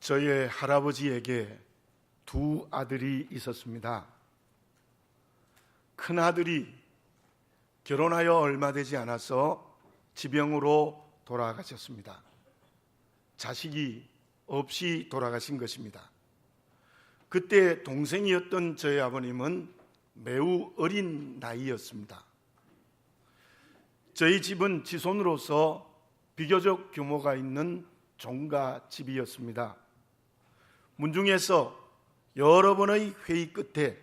저의 할아버지에게 두 아들이 있었습니다. 큰 아들이 결혼하여 얼마 되지 않아서 지병으로 돌아가셨습니다. 자식이 없이 돌아가신 것입니다. 그때 동생이었던 저희 아버님은 매우 어린 나이였습니다. 저희 집은 지손으로서 비교적 규모가 있는 종가집이었습니다. 문중에서 여러 번의 회의 끝에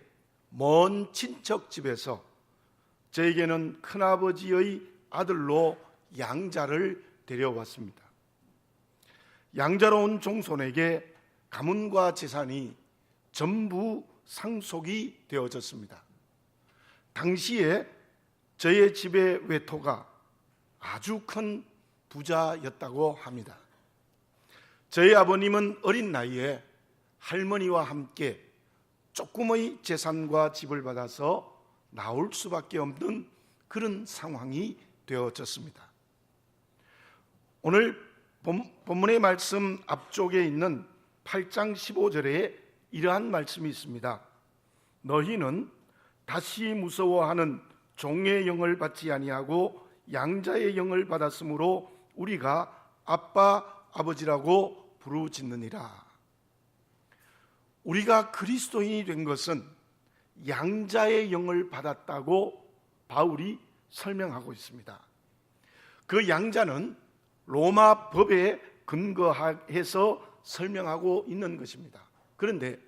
먼 친척 집에서 저에게는 큰아버지의 아들로 양자를 데려왔습니다. 양자로 온 종손에게 가문과 재산이 전부 상속이 되어졌습니다. 당시에 저의 집의 외토가 아주 큰 부자였다고 합니다. 저희 아버님은 어린 나이에 할머니와 함께 조금의 재산과 집을 받아서 나올 수밖에 없는 그런 상황이 되어졌습니다. 오늘 본문의 말씀 앞쪽에 있는 8장 15절에 이러한 말씀이 있습니다. 너희는 다시 무서워하는 종의 영을 받지 아니하고 양자의 영을 받았으므로 우리가 아빠 아버지라고 부르짖느니라. 우리가 그리스도인이 된 것은 양자의 영을 받았다고 바울이 설명하고 있습니다. 그 양자는 로마 법에 근거해서 설명하고 있는 것입니다. 그런데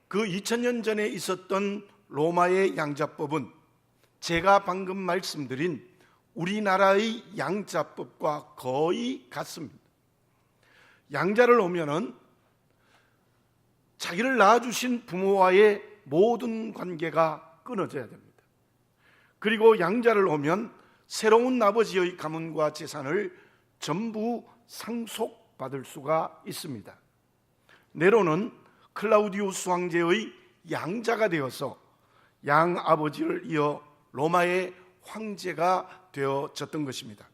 그 2000년 전에 있었던 로마의 양자법은 제가 방금 말씀드린 우리나라의 양자법과 거의 같습니다. 양자를 오면은 자기를 낳아주신 부모와의 모든 관계가 끊어져야 됩니다. 그리고 양자를 오면 새로운 아버지의 가문과 재산을 전부 상속받을 수가 있습니다. 네로는 클라우디우스 황제의 양자가 되어서 양아버지를 이어 로마의 황제가 되어졌던 것입니다.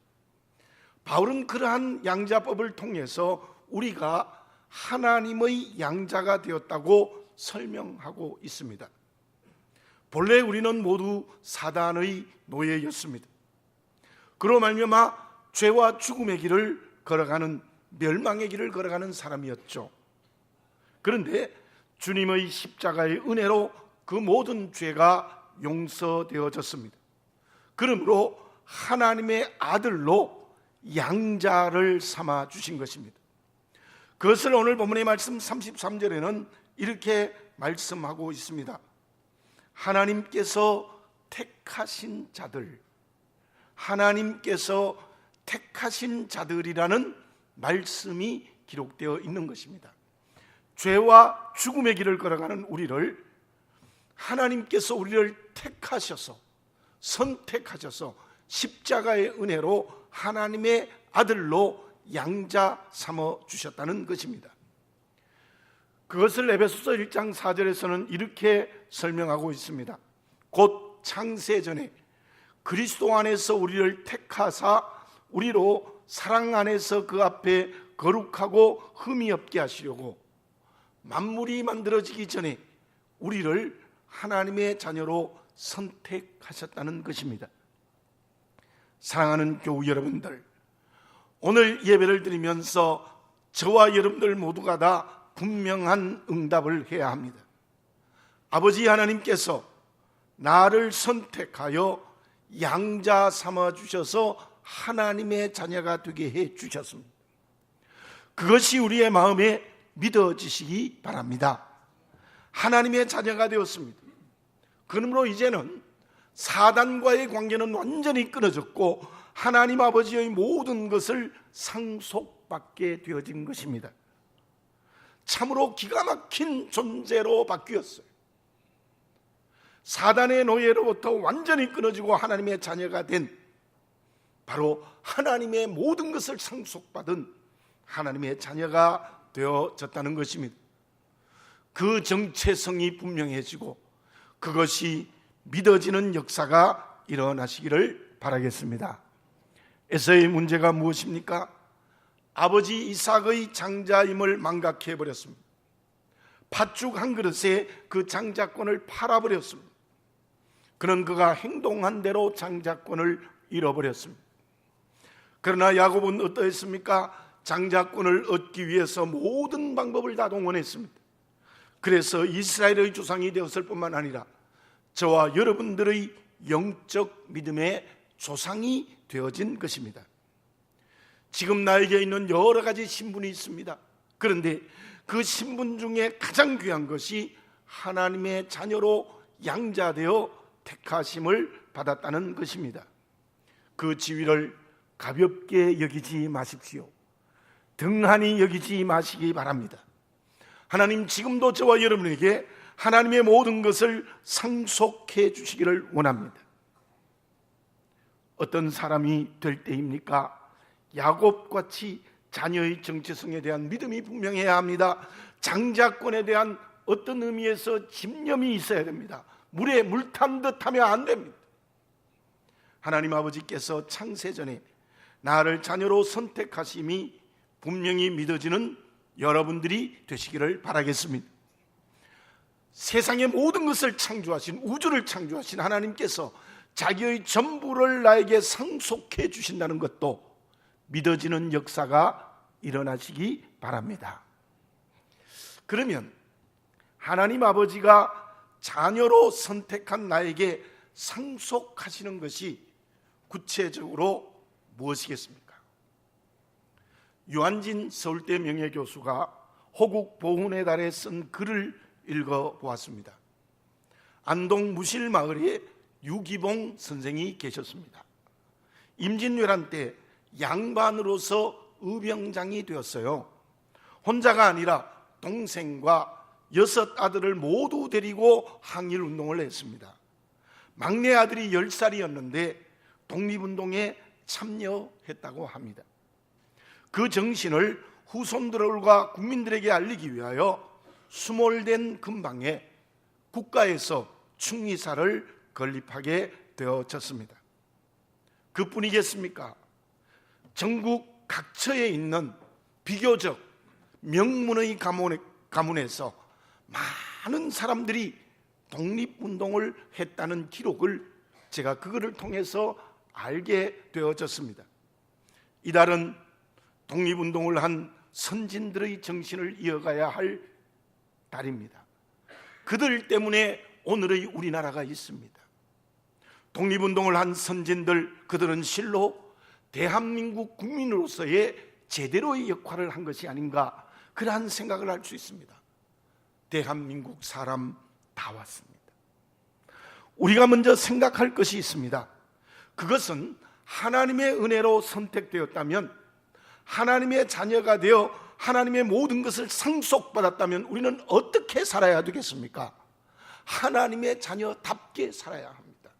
바울은 그러한 양자법을 통해서 우리가 하나님의 양자가 되었다고 설명하고 있습니다. 본래 우리는 모두 사단의 노예였습니다. 그로 말미암아 죄와 죽음의 길을 걸어가는, 멸망의 길을 걸어가는 사람이었죠. 그런데 주님의 십자가의 은혜로 그 모든 죄가 용서되어졌습니다. 그러므로 하나님의 아들로 양자를 삼아 주신 것입니다. 그것을 오늘 본문의 말씀 33절에는 이렇게 말씀하고 있습니다. 하나님께서 택하신 자들, 하나님께서 택하신 자들이라는 말씀이 기록되어 있는 것입니다. 죄와 죽음의 길을 걸어가는 우리를 하나님께서 우리를 택하셔서, 선택하셔서 십자가의 은혜로 하나님의 아들로 양자 삼아 주셨다는 것입니다. 그것을 에베소서 1장 4절에서는 이렇게 설명하고 있습니다. 곧 창세전에 그리스도 안에서 우리를 택하사 우리로 사랑 안에서 그 앞에 거룩하고 흠이 없게 하시려고 만물이 만들어지기 전에 우리를 하나님의 자녀로 선택하셨다는 것입니다. 사랑하는 교우 여러분들, 오늘 예배를 드리면서 저와 여러분들 모두가 다 분명한 응답을 해야 합니다. 아버지 하나님께서 나를 선택하여 양자 삼아 주셔서 하나님의 자녀가 되게 해 주셨습니다. 그것이 우리의 마음에 믿어지시기 바랍니다. 하나님의 자녀가 되었습니다. 그러므로 이제는 사단과의 관계는 완전히 끊어졌고 하나님 아버지의 모든 것을 상속받게 되어진 것입니다. 참으로 기가 막힌 존재로 바뀌었어요. 사단의 노예로부터 완전히 끊어지고 하나님의 자녀가 된, 바로 하나님의 모든 것을 상속받은 하나님의 자녀가 되어졌다는 것입니다. 그 정체성이 분명해지고 그것이 믿어지는 역사가 일어나시기를 바라겠습니다. 에서의 문제가 무엇입니까? 아버지 이삭의 장자임을 망각해 버렸습니다. 팥죽 한 그릇에 그 장자권을 팔아버렸습니다. 그는 그가 행동한 대로 장자권을 잃어버렸습니다. 그러나 야곱은 어떠했습니까? 장자권을 얻기 위해서 모든 방법을 다 동원했습니다. 그래서 이스라엘의 조상이 되었을 뿐만 아니라 저와 여러분들의 영적 믿음의 조상이 되어진 것입니다. 지금 나에게 있는 여러 가지 신분이 있습니다. 그런데 그 신분 중에 가장 귀한 것이 하나님의 자녀로 양자되어 택하심을 받았다는 것입니다. 그 지위를 가볍게 여기지 마십시오. 등한히 여기지 마시기 바랍니다. 하나님 지금도 저와 여러분에게 하나님의 모든 것을 상속해 주시기를 원합니다. 어떤 사람이 될 때입니까? 야곱같이 자녀의 정체성에 대한 믿음이 분명해야 합니다. 장자권에 대한 어떤 의미에서 집념이 있어야 됩니다. 물에 물 탄 듯 하면 안 됩니다. 하나님 아버지께서 창세전에 나를 자녀로 선택하심이 분명히 믿어지는 여러분들이 되시기를 바라겠습니다. 세상의 모든 것을 창조하신, 우주를 창조하신 하나님께서 자기의 전부를 나에게 상속해 주신다는 것도 믿어지는 역사가 일어나시기 바랍니다. 그러면 하나님 아버지가 자녀로 선택한 나에게 상속하시는 것이 구체적으로 무엇이겠습니까? 유한진 서울대 명예교수가 호국 보훈의 달에 쓴 글을 읽어보았습니다. 안동 무실마을에 유기봉 선생이 계셨습니다. 임진왜란 때 양반으로서 의병장이 되었어요. 혼자가 아니라 동생과 6 아들을 모두 데리고 항일운동을 했습니다. 막내 아들이 10살이었는데 독립운동에 참여했다고 합니다. 그 정신을 후손들과 국민들에게 알리기 위하여 수몰된 근방에 국가에서 충리사를 건립하게 되어졌습니다. 그뿐이겠습니까? 전국 각처에 있는 비교적 명문의 가문에서 많은 사람들이 독립운동을 했다는 기록을 제가 그거를 통해서 알게 되어졌습니다. 이달은 독립운동을 한 선진들의 정신을 이어가야 할 달입니다. 그들 때문에 오늘의 우리나라가 있습니다. 독립운동을 한 선진들, 그들은 실로 대한민국 국민으로서의 제대로의 역할을 한 것이 아닌가, 그러한 생각을 할 수 있습니다. 대한민국 사람 다 왔습니다. 우리가 먼저 생각할 것이 있습니다. 그것은 하나님의 은혜로 선택되었다면, 하나님의 자녀가 되어 하나님의 모든 것을 상속받았다면 우리는 어떻게 살아야 되겠습니까? 하나님의 자녀답게 살아야 합니다.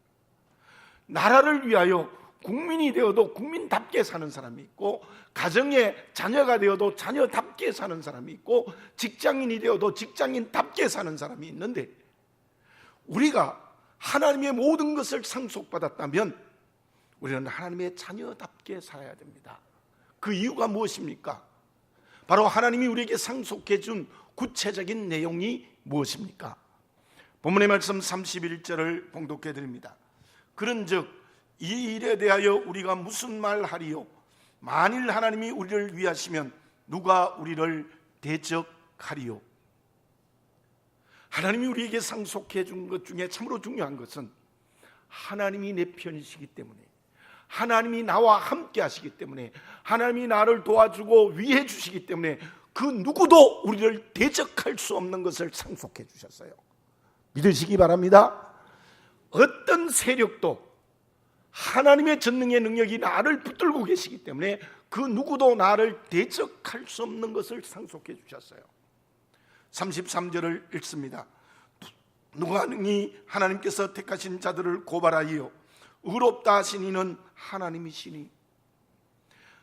나라를 위하여 국민이 되어도 국민답게 사는 사람이 있고, 가정의 자녀가 되어도 자녀답게 사는 사람이 있고, 직장인이 되어도 직장인답게 사는 사람이 있는데, 우리가 하나님의 모든 것을 상속받았다면 우리는 하나님의 자녀답게 살아야 됩니다. 그 이유가 무엇입니까? 바로 하나님이 우리에게 상속해 준 구체적인 내용이 무엇입니까? 본문의 말씀 31절을 봉독해 드립니다. 그런즉 이 일에 대하여 우리가 무슨 말하리요? 만일 하나님이 우리를 위하시면 누가 우리를 대적하리요? 하나님이 우리에게 상속해 준 것 중에 참으로 중요한 것은 하나님이 내 편이시기 때문에, 하나님이 나와 함께 하시기 때문에, 하나님이 나를 도와주고 위해 주시기 때문에 그 누구도 우리를 대적할 수 없는 것을 상속해 주셨어요. 믿으시기 바랍니다. 어떤 세력도 하나님의 전능의 능력이 나를 붙들고 계시기 때문에 그 누구도 나를 대적할 수 없는 것을 상속해 주셨어요. 33절을 읽습니다. 누가 능히 하나님께서 택하신 자들을 고발하여 의롭다 하신 이는 하나님이시니,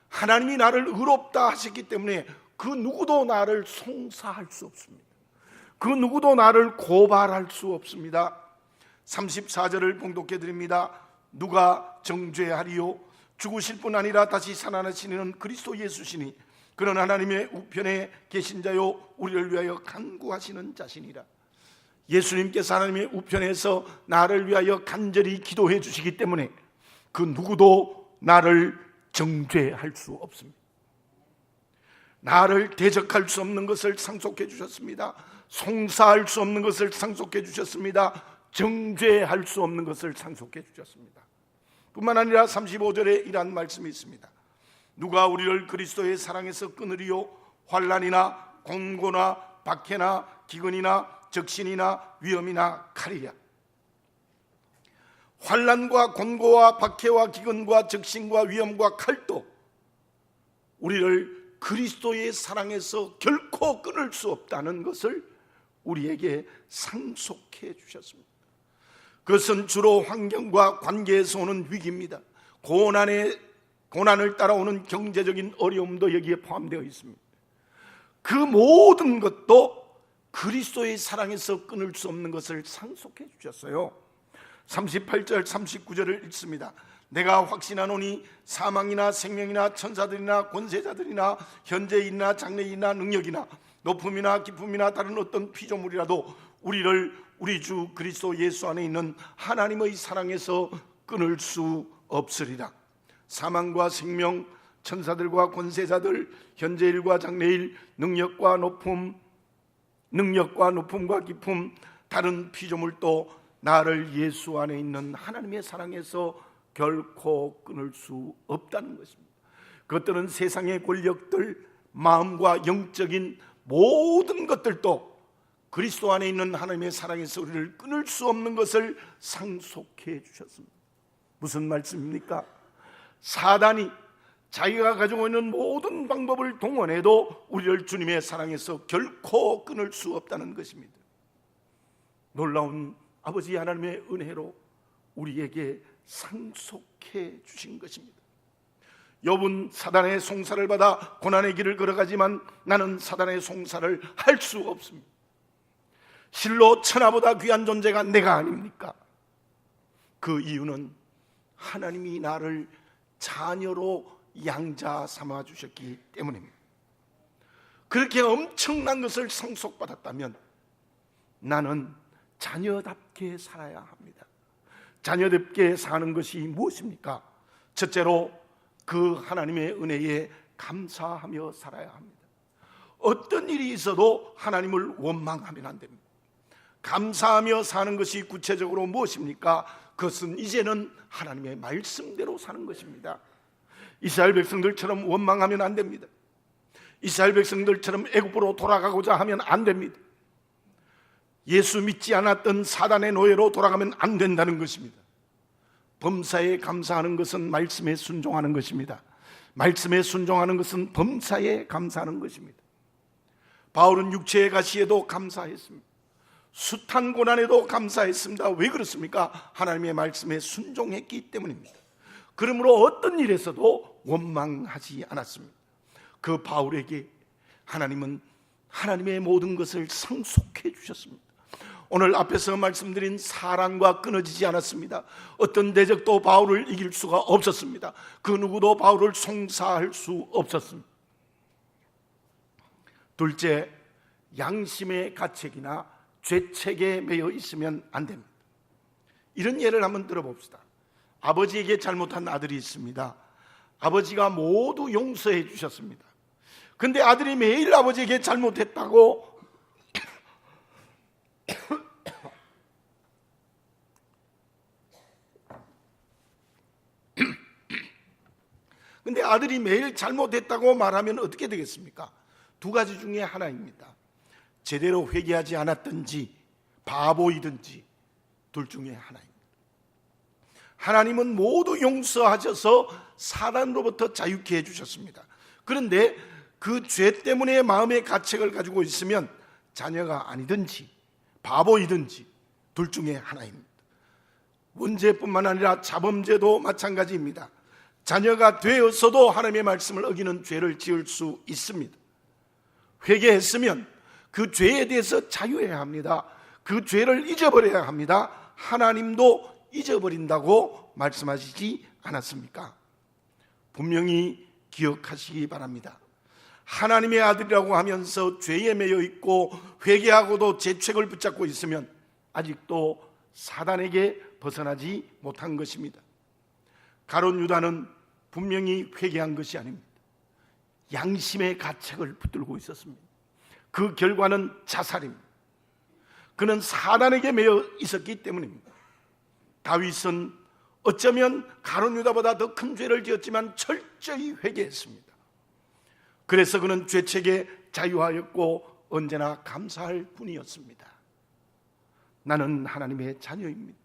하나님이 나를 의롭다 하셨기 때문에 그 누구도 나를 송사할 수 없습니다. 그 누구도 나를 고발할 수 없습니다. 34절을 봉독해 드립니다. 누가 정죄하리요? 죽으실 뿐 아니라 다시 살아나시는 그리스도 예수시니 그런 하나님의 우편에 계신 자요 우리를 위하여 간구하시는 자신이라. 예수님께서 하나님의 우편에서 나를 위하여 간절히 기도해 주시기 때문에 그 누구도 나를 정죄할 수 없습니다. 나를 대적할 수 없는 것을 상속해 주셨습니다. 송사할 수 없는 것을 상속해 주셨습니다. 정죄할 수 없는 것을 상속해 주셨습니다. 뿐만 아니라 35절에 이러한 말씀이 있습니다. 누가 우리를 그리스도의 사랑에서 끊으리요? 환난이나 곤고나 박해나 기근이나 적신이나 위험이나 칼이랴. 환난과 곤고와 박해와 기근과 적신과 위험과 칼도 우리를 그리스도의 사랑에서 결코 끊을 수 없다는 것을 우리에게 상속해 주셨습니다. 그것은 주로 환경과 관계에서 오는 위기입니다. 고난을 따라오는 경제적인 어려움도 여기에 포함되어 있습니다. 그 모든 것도 그리스도의 사랑에서 끊을 수 없는 것을 상속해 주셨어요. 38절 39절을 읽습니다. 내가 확신하노니 사망이나 생명이나 천사들이나 권세자들이나 현재이나 장래이나 능력이나 높음이나 깊음이나 다른 어떤 피조물이라도 우리를 우리 주 그리스도 예수 안에 있는 하나님의 사랑에서 끊을 수 없으리라. 사망과 생명, 천사들과 권세자들, 현재일과 장래일, 능력과 높음과 깊음, 다른 피조물도 나를 예수 안에 있는 하나님의 사랑에서 결코 끊을 수 없다는 것입니다. 그것들은 세상의 권력들, 마음과 영적인 모든 것들도 그리스도 안에 있는 하나님의 사랑에서 우리를 끊을 수 없는 것을 상속해 주셨습니다. 무슨 말씀입니까? 사단이 자기가 가지고 있는 모든 방법을 동원해도 우리를 주님의 사랑에서 결코 끊을 수 없다는 것입니다. 놀라운 아버지 하나님의 은혜로 우리에게 상속해 주신 것입니다. 욥은 사단의 송사를 받아 고난의 길을 걸어가지만 나는 사단의 송사를 할 수 없습니다. 실로 천하보다 귀한 존재가 내가 아닙니까? 그 이유는 하나님이 나를 자녀로 양자 삼아 주셨기 때문입니다. 그렇게 엄청난 것을 상속받았다면 나는 자녀답게 살아야 합니다. 자녀답게 사는 것이 무엇입니까? 첫째로 그 하나님의 은혜에 감사하며 살아야 합니다. 어떤 일이 있어도 하나님을 원망하면 안 됩니다. 감사하며 사는 것이 구체적으로 무엇입니까? 그것은 이제는 하나님의 말씀대로 사는 것입니다. 이스라엘 백성들처럼 원망하면 안 됩니다. 이스라엘 백성들처럼 애굽으로 돌아가고자 하면 안 됩니다. 예수 믿지 않았던 사단의 노예로 돌아가면 안 된다는 것입니다. 범사에 감사하는 것은 말씀에 순종하는 것입니다. 말씀에 순종하는 것은 범사에 감사하는 것입니다. 바울은 육체의 가시에도 감사했습니다. 숱한 고난에도 감사했습니다. 왜 그렇습니까? 하나님의 말씀에 순종했기 때문입니다. 그러므로 어떤 일에서도 원망하지 않았습니다. 그 바울에게 하나님은 하나님의 모든 것을 상속해 주셨습니다. 오늘 앞에서 말씀드린 사랑과 끊어지지 않았습니다. 어떤 대적도 바울을 이길 수가 없었습니다. 그 누구도 바울을 송사할 수 없었습니다. 둘째, 양심의 가책이나 죄책에 매여 있으면 안 됩니다. 이런 예를 한번 들어봅시다. 아버지에게 잘못한 아들이 있습니다. 아버지가 모두 용서해 주셨습니다. 근데 아들이 매일 아버지에게 잘못했다고 근데 아들이 매일 잘못했다고 말하면 어떻게 되겠습니까? 두 가지 중에 하나입니다. 제대로 회개하지 않았든지 바보이든지 둘 중에 하나입니다. 하나님은 모두 용서하셔서 사단으로부터 자유케 해주셨습니다. 그런데 그 죄 때문에 마음의 가책을 가지고 있으면 자녀가 아니든지 바보이든지 둘 중에 하나입니다. 원죄뿐만 아니라 자범죄도 마찬가지입니다. 자녀가 되었어도 하나님의 말씀을 어기는 죄를 지을 수 있습니다. 회개했으면 그 죄에 대해서 자유해야 합니다. 그 죄를 잊어버려야 합니다. 하나님도 잊어버린다고 말씀하시지 않았습니까? 분명히 기억하시기 바랍니다. 하나님의 아들이라고 하면서 죄에 매여 있고 회개하고도 죄책을 붙잡고 있으면 아직도 사단에게 벗어나지 못한 것입니다. 가룟 유다는 분명히 회개한 것이 아닙니다. 양심의 가책을 붙들고 있었습니다. 그 결과는 자살입니다. 그는 사단에게 매여 있었기 때문입니다. 다윗은 어쩌면 가룟 유다보다 더 큰 죄를 지었지만 철저히 회개했습니다. 그래서 그는 죄책에 자유하였고 언제나 감사할 뿐이었습니다. 나는 하나님의 자녀입니다.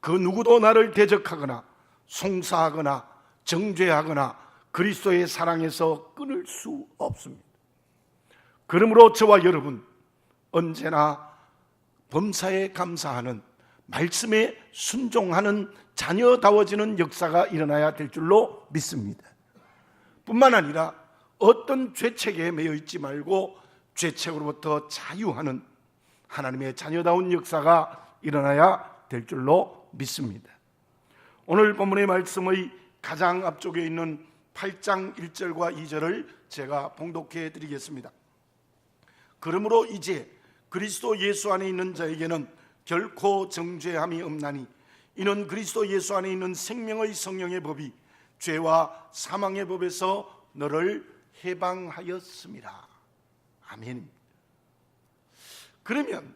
그 누구도 나를 대적하거나 송사하거나 정죄하거나 그리스도의 사랑에서 끊을 수 없습니다. 그러므로 저와 여러분 언제나 범사에 감사하는, 말씀에 순종하는 자녀다워지는 역사가 일어나야 될 줄로 믿습니다. 뿐만 아니라 어떤 죄책에 매여 있지 말고 죄책으로부터 자유하는 하나님의 자녀다운 역사가 일어나야 될 줄로 믿습니다. 오늘 본문의 말씀의 가장 앞쪽에 있는 8장 1절과 2절을 제가 봉독해 드리겠습니다. 그러므로 이제 그리스도 예수 안에 있는 자에게는 결코 정죄함이 없나니 이는 그리스도 예수 안에 있는 생명의 성령의 법이 죄와 사망의 법에서 너를 해방하였음이라. 아멘. 그러면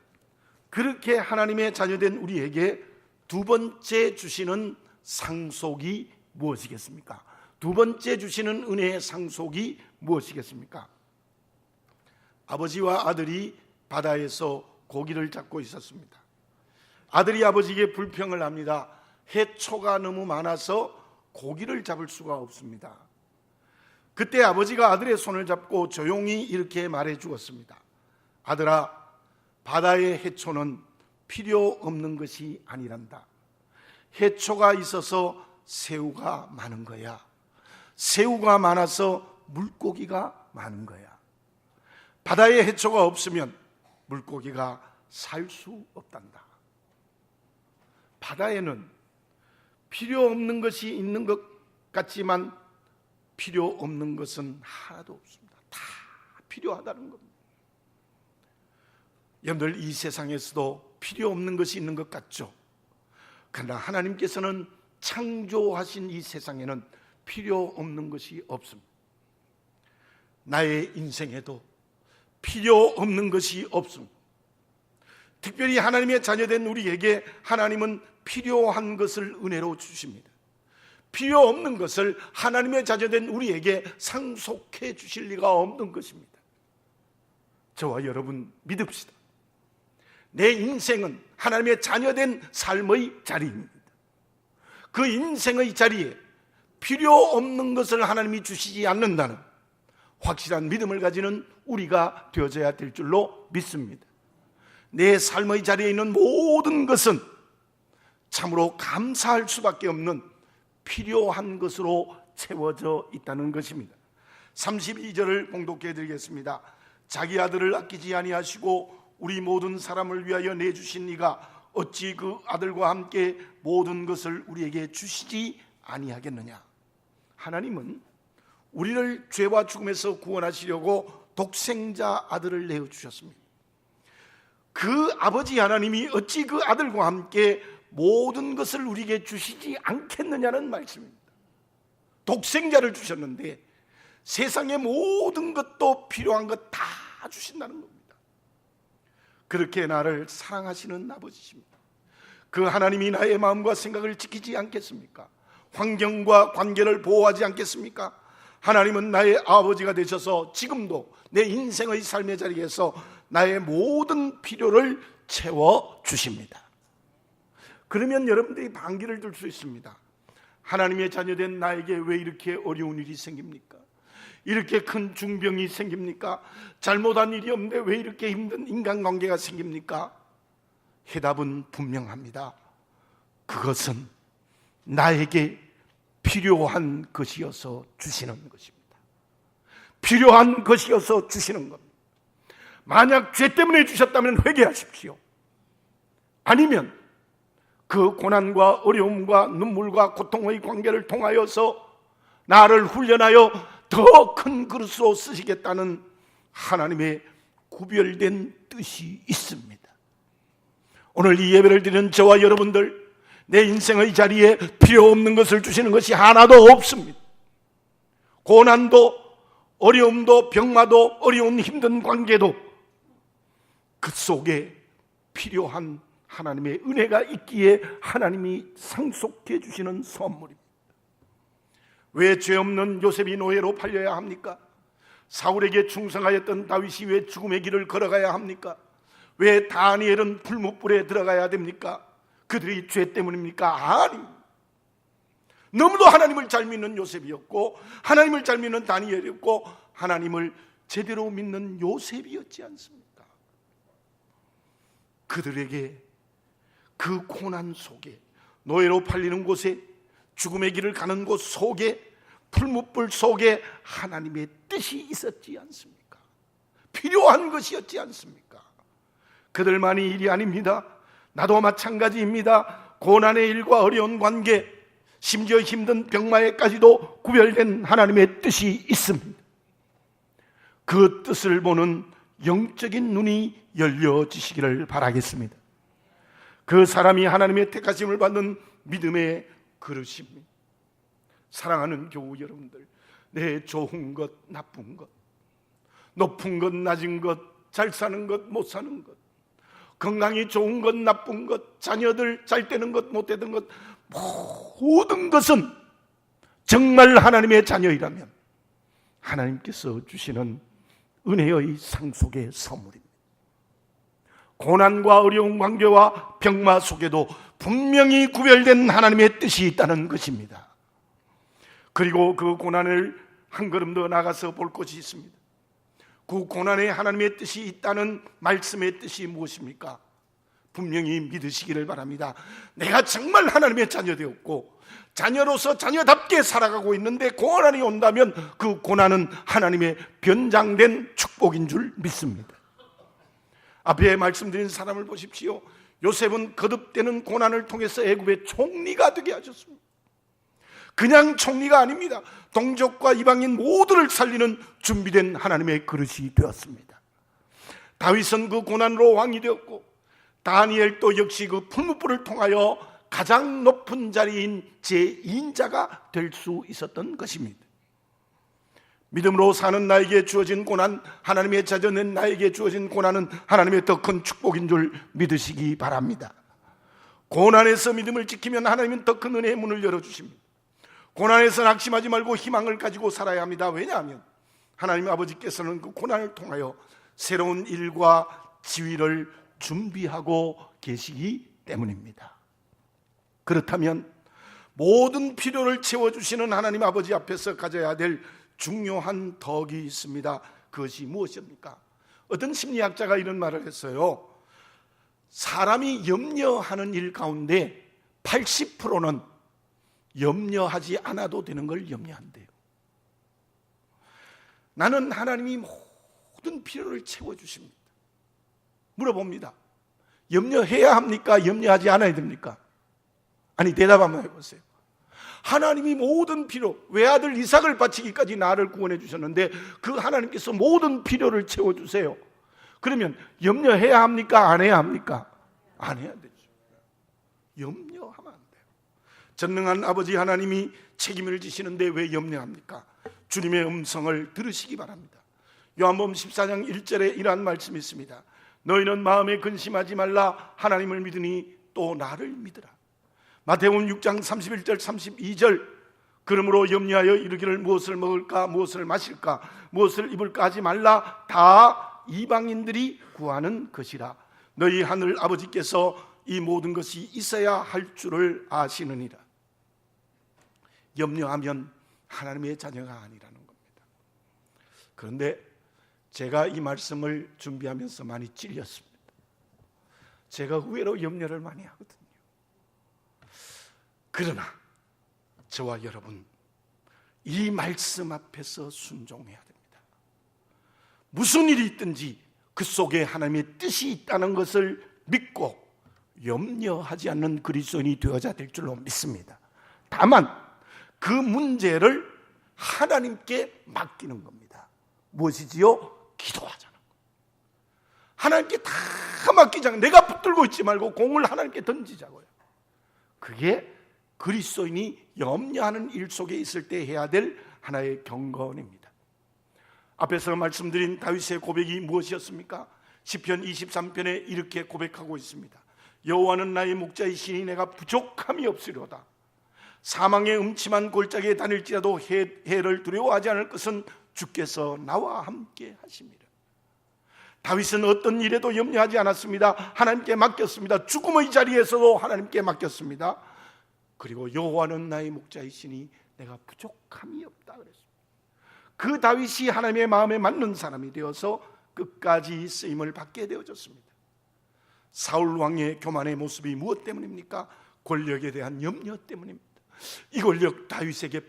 그렇게 하나님의 자녀된 우리에게 두 번째 주시는 상속이 무엇이겠습니까? 두 번째 주시는 은혜의 상속이 무엇이겠습니까? 아버지와 아들이 바다에서 고기를 잡고 있었습니다. 아들이 아버지에게 불평을 합니다. 해초가 너무 많아서 고기를 잡을 수가 없습니다. 그때 아버지가 아들의 손을 잡고 조용히 이렇게 말해 주었습니다. 아들아, 바다의 해초는 필요 없는 것이 아니란다. 해초가 있어서 새우가 많은 거야. 새우가 많아서 물고기가 많은 거야. 바다에 해초가 없으면 물고기가 살 수 없단다. 바다에는 필요 없는 것이 있는 것 같지만 필요 없는 것은 하나도 없습니다. 다 필요하다는 겁니다. 여러분들, 이 세상에서도 필요 없는 것이 있는 것 같죠? 그러나 하나님께서는 창조하신 이 세상에는 필요 없는 것이 없습니다. 나의 인생에도 필요 없는 것이 없습니다. 특별히 하나님의 자녀된 우리에게 하나님은 필요한 것을 은혜로 주십니다. 필요 없는 것을 하나님의 자녀된 우리에게 상속해 주실 리가 없는 것입니다. 저와 여러분 믿읍시다. 내 인생은 하나님의 자녀된 삶의 자리입니다. 그 인생의 자리에 필요 없는 것을 하나님이 주시지 않는다는 확실한 믿음을 가지는 우리가 되어져야 될 줄로 믿습니다. 내 삶의 자리에 있는 모든 것은 참으로 감사할 수밖에 없는 필요한 것으로 채워져 있다는 것입니다. 32절을 봉독해 드리겠습니다. 자기 아들을 아끼지 아니하시고 우리 모든 사람을 위하여 내주신 이가 어찌 그 아들과 함께 모든 것을 우리에게 주시지 아니하겠느냐. 하나님은 우리를 죄와 죽음에서 구원하시려고 독생자 아들을 내어주셨습니다. 그 아버지 하나님이 어찌 그 아들과 함께 모든 것을 우리에게 주시지 않겠느냐는 말씀입니다. 독생자를 주셨는데 세상의 모든 것도 필요한 것 다 주신다는 겁니다. 그렇게 나를 사랑하시는 아버지십니다. 그 하나님이 나의 마음과 생각을 지키지 않겠습니까? 환경과 관계를 보호하지 않겠습니까? 하나님은 나의 아버지가 되셔서 지금도 내 인생의 삶의 자리에서 나의 모든 필요를 채워주십니다. 그러면 여러분들이 반기를 들 수 있습니다. 하나님의 자녀된 나에게 왜 이렇게 어려운 일이 생깁니까? 이렇게 큰 중병이 생깁니까? 잘못한 일이 없는데 왜 이렇게 힘든 인간관계가 생깁니까? 해답은 분명합니다. 그것은 나에게 필요한 것이어서 주시는 것입니다. 필요한 것이어서 주시는 겁니다. 만약 죄 때문에 주셨다면 회개하십시오. 아니면 그 고난과 어려움과 눈물과 고통의 관계를 통하여서 나를 훈련하여 더 큰 그릇으로 쓰시겠다는 하나님의 구별된 뜻이 있습니다. 오늘 이 예배를 드리는 저와 여러분들, 내 인생의 자리에 필요 없는 것을 주시는 것이 하나도 없습니다. 고난도, 어려움도, 병마도, 어려운 힘든 관계도 그 속에 필요한 하나님의 은혜가 있기에 하나님이 상속해 주시는 선물입니다. 왜 죄 없는 요셉이 노예로 팔려야 합니까? 사울에게 충성하였던 다윗이 왜 죽음의 길을 걸어가야 합니까? 왜 다니엘은 풀무불에 들어가야 됩니까? 그들이 죄 때문입니까? 아니, 너무도 하나님을 잘 믿는 요셉이었고, 하나님을 잘 믿는 다니엘이었고, 하나님을 제대로 믿는 요셉이었지 않습니까? 그들에게 그 고난 속에, 노예로 팔리는 곳에, 죽음의 길을 가는 곳 속에, 풀무불 속에 하나님의 뜻이 있었지 않습니까? 필요한 것이었지 않습니까? 그들만이 일이 아닙니다. 나도 마찬가지입니다. 고난의 일과 어려운 관계, 심지어 힘든 병마에까지도 구별된 하나님의 뜻이 있습니다. 그 뜻을 보는 영적인 눈이 열려지시기를 바라겠습니다. 그 사람이 하나님의 택하심을 받는 믿음의 그릇입니다. 사랑하는 교우 여러분들, 내 좋은 것, 나쁜 것, 높은 것, 낮은 것, 잘 사는 것, 못 사는 것, 건강이 좋은 것, 나쁜 것, 자녀들 잘 되는 것, 못 되는 것, 모든 것은 정말 하나님의 자녀이라면 하나님께서 주시는 은혜의 상속의 선물입니다. 고난과 어려운 관계와 병마 속에도 분명히 구별된 하나님의 뜻이 있다는 것입니다. 그리고 그 고난을 한 걸음 더 나가서 볼 것이 있습니다. 그 고난에 하나님의 뜻이 있다는 말씀의 뜻이 무엇입니까? 분명히 믿으시기를 바랍니다. 내가 정말 하나님의 자녀 되었고, 자녀로서 자녀답게 살아가고 있는데 고난이 온다면 그 고난은 하나님의 변장된 축복인 줄 믿습니다. 앞에 말씀드린 사람을 보십시오. 요셉은 거듭되는 고난을 통해서 애굽의 총리가 되게 하셨습니다. 그냥 총리가 아닙니다. 동족과 이방인 모두를 살리는 준비된 하나님의 그릇이 되었습니다. 다윗은 그 고난으로 왕이 되었고, 다니엘도 역시 그 풀무불을 통하여 가장 높은 자리인 제2인자가 될 수 있었던 것입니다. 믿음으로 사는 나에게 주어진 고난, 하나님의 자녀는 나에게 주어진 고난은 하나님의 더 큰 축복인 줄 믿으시기 바랍니다. 고난에서 믿음을 지키면 하나님은 더 큰 은혜의 문을 열어주십니다. 고난에서 낙심하지 말고 희망을 가지고 살아야 합니다. 왜냐하면 하나님 아버지께서는 그 고난을 통하여 새로운 일과 지위를 준비하고 계시기 때문입니다. 그렇다면 모든 필요를 채워주시는 하나님 아버지 앞에서 가져야 될 중요한 덕이 있습니다. 그것이 무엇입니까? 어떤 심리학자가 이런 말을 했어요. 사람이 염려하는 일 가운데 80%는 염려하지 않아도 되는 걸 염려한대요. 나는 하나님이 모든 필요를 채워주십니다. 물어봅니다. 염려해야 합니까? 염려하지 않아야 됩니까? 아니, 대답 한번 해보세요. 하나님이 모든 필요, 외아들 이삭을 바치기까지 나를 구원해 주셨는데 그 하나님께서 모든 필요를 채워주세요. 그러면 염려해야 합니까? 안 해야 합니까? 안 해야 되죠. 염려하면 안 돼요. 전능한 아버지 하나님이 책임을 지시는데 왜 염려합니까? 주님의 음성을 들으시기 바랍니다. 요한복음 14장 1절에 이러한 말씀이 있습니다. 너희는 마음에 근심하지 말라. 하나님을 믿으니 또 나를 믿으라. 마태복음 6장 31절 32절 그러므로 염려하여 이르기를 무엇을 먹을까 무엇을 마실까 무엇을 입을까 하지 말라. 다 이방인들이 구하는 것이라. 너희 하늘 아버지께서 이 모든 것이 있어야 할 줄을 아시느니라. 염려하면 하나님의 자녀가 아니라는 겁니다. 그런데 제가 이 말씀을 준비하면서 많이 찔렸습니다. 제가 의외로 염려를 많이 하거든요. 그러나 저와 여러분, 이 말씀 앞에서 순종해야 됩니다. 무슨 일이 있든지 그 속에 하나님의 뜻이 있다는 것을 믿고 염려하지 않는 그리스도인이 되어야 될 줄로 믿습니다. 다만 그 문제를 하나님께 맡기는 겁니다. 무엇이지요? 기도하자는 거예요. 하나님께 다 맡기자고. 내가 붙들고 있지 말고 공을 하나님께 던지자고요. 그게 그리스도인이 염려하는 일 속에 있을 때 해야 될 하나의 경건입니다. 앞에서 말씀드린 다윗의 고백이 무엇이었습니까? 시편 23편에 이렇게 고백하고 있습니다. 여호와는 나의 목자이시니 내가 부족함이 없으리로다. 사망의 음침한 골짜기에 다닐지라도 해를 두려워하지 않을 것은 주께서 나와 함께 하십니다. 다윗은 어떤 일에도 염려하지 않았습니다. 하나님께 맡겼습니다. 죽음의 자리에서도 하나님께 맡겼습니다. 그리고 여호와는 나의 목자이시니 내가 부족함이 없다 그랬습니다. 그 다윗이 하나님의 마음에 맞는 사람이 되어서 끝까지 쓰임을 받게 되어졌습니다. 사울 왕의 교만의 모습이 무엇 때문입니까? 권력에 대한 염려 때문입니다. 이 권력 다윗에게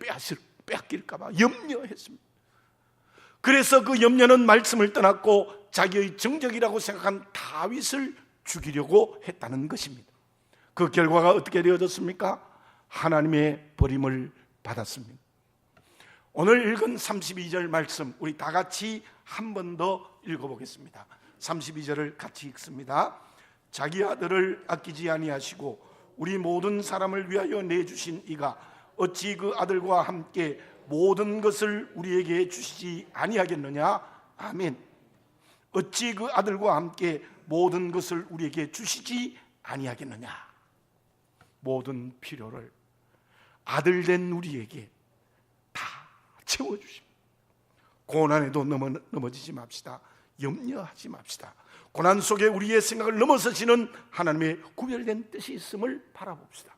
빼앗길까 봐 염려했습니다. 그래서 그 염려는 말씀을 떠났고 자기의 정적이라고 생각한 다윗을 죽이려고 했다는 것입니다. 그 결과가 어떻게 되어졌습니까? 하나님의 버림을 받았습니다. 오늘 읽은 32절 말씀 우리 다 같이 한 번 더 읽어보겠습니다. 32절을 같이 읽습니다. 자기 아들을 아끼지 아니하시고 우리 모든 사람을 위하여 내주신 이가 어찌 그 아들과 함께 모든 것을 우리에게 주시지 아니하겠느냐? 아멘. 어찌 그 아들과 함께 모든 것을 우리에게 주시지 아니하겠느냐? 모든 필요를 아들된 우리에게 다 채워주십니다. 고난에도 넘어지지 맙시다. 염려하지 맙시다. 고난 속에 우리의 생각을 넘어서시는 하나님의 구별된 뜻이 있음을 바라봅시다.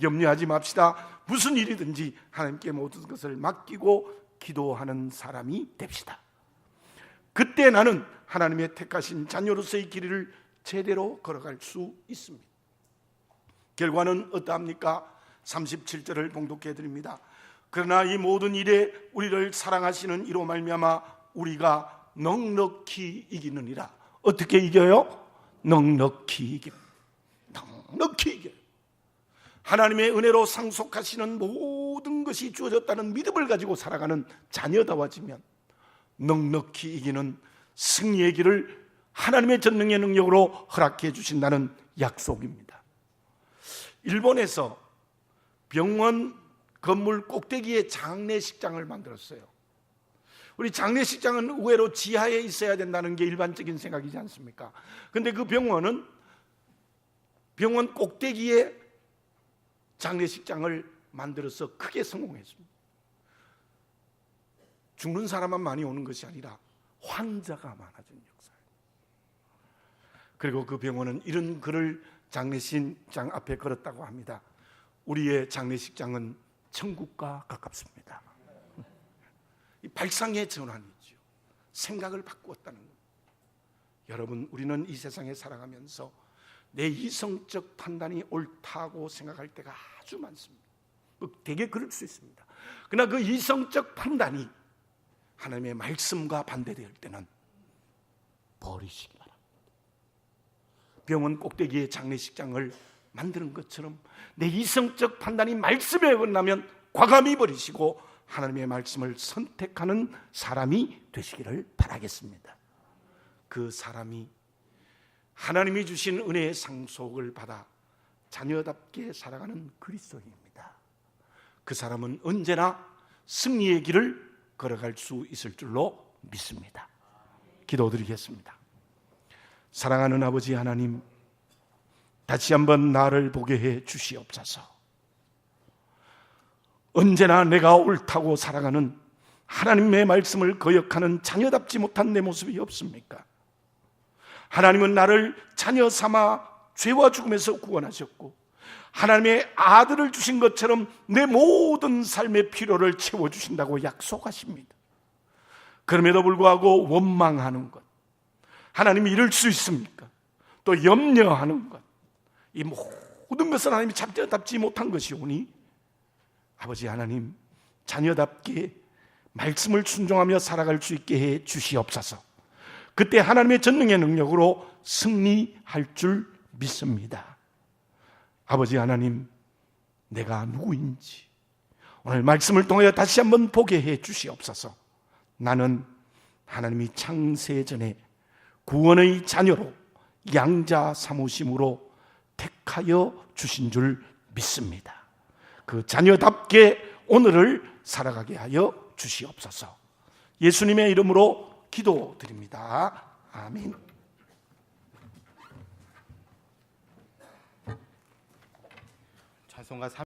염려하지 맙시다. 무슨 일이든지 하나님께 모든 것을 맡기고 기도하는 사람이 됩시다. 그때 나는 하나님의 택하신 자녀로서의 길을 제대로 걸어갈 수 있습니다. 결과는 어떠합니까? 37절을 봉독해 드립니다. 그러나 이 모든 일에 우리를 사랑하시는 이로 말미암아 우리가 넉넉히 이기느니라. 어떻게 이겨요? 넉넉히 이깁니다. 넉넉히 이겨요. 하나님의 은혜로 상속하시는 모든 것이 주어졌다는 믿음을 가지고 살아가는 자녀다워지면 넉넉히 이기는 승리의 길을 하나님의 전능의 능력으로 허락해 주신다는 약속입니다. 일본에서 병원 건물 꼭대기에 장례식장을 만들었어요. 우리 장례식장은 의외로 지하에 있어야 된다는 게 일반적인 생각이지 않습니까? 그런데 그 병원은 병원 꼭대기에 장례식장을 만들어서 크게 성공했습니다. 죽는 사람만 많이 오는 것이 아니라 환자가 많아진 역사예요. 그리고 그 병원은 이런 글을 장례식장 앞에 걸었다고 합니다. 우리의 장례식장은 천국과 가깝습니다. 발상의 전환이죠. 생각을 바꾸었다는 것. 여러분, 우리는 이 세상에 살아가면서 내 이성적 판단이 옳다고 생각할 때가 아주 많습니다. 되게 그럴 수 있습니다. 그러나 그 이성적 판단이 하나님의 말씀과 반대될 때는 버리시기 바랍니다. 병원 꼭대기에 장례식장을 만드는 것처럼 내 이성적 판단이 말씀에 어긋나면 과감히 버리시고 하나님의 말씀을 선택하는 사람이 되시기를 바라겠습니다. 그 사람이 하나님이 주신 은혜의 상속을 받아 자녀답게 살아가는 그리스도인입니다. 그 사람은 언제나 승리의 길을 걸어갈 수 있을 줄로 믿습니다. 기도드리겠습니다. 사랑하는 아버지 하나님, 다시 한번 나를 보게 해 주시옵소서. 언제나 내가 옳다고 살아가는 하나님의 말씀을 거역하는 자녀답지 못한 내 모습이 없습니까? 하나님은 나를 자녀 삼아 죄와 죽음에서 구원하셨고 하나님의 아들을 주신 것처럼 내 모든 삶의 필요를 채워주신다고 약속하십니다. 그럼에도 불구하고 원망하는 것, 하나님이 이럴 수 있습니까? 또 염려하는 것, 이 모든 것은 하나님이 자녀답지 못한 것이오니 아버지 하나님, 자녀답게 말씀을 순종하며 살아갈 수 있게 해 주시옵소서. 그때 하나님의 전능의 능력으로 승리할 줄 믿습니다. 아버지 하나님, 내가 누구인지 오늘 말씀을 통하여 다시 한번 보게 해 주시옵소서. 나는 하나님이 창세전에 구원의 자녀로 양자 삼으심으로 택하여 주신 줄 믿습니다. 그 자녀답게 오늘을 살아가게 하여 주시옵소서. 예수님의 이름으로 기도드립니다. 아멘. 찬송가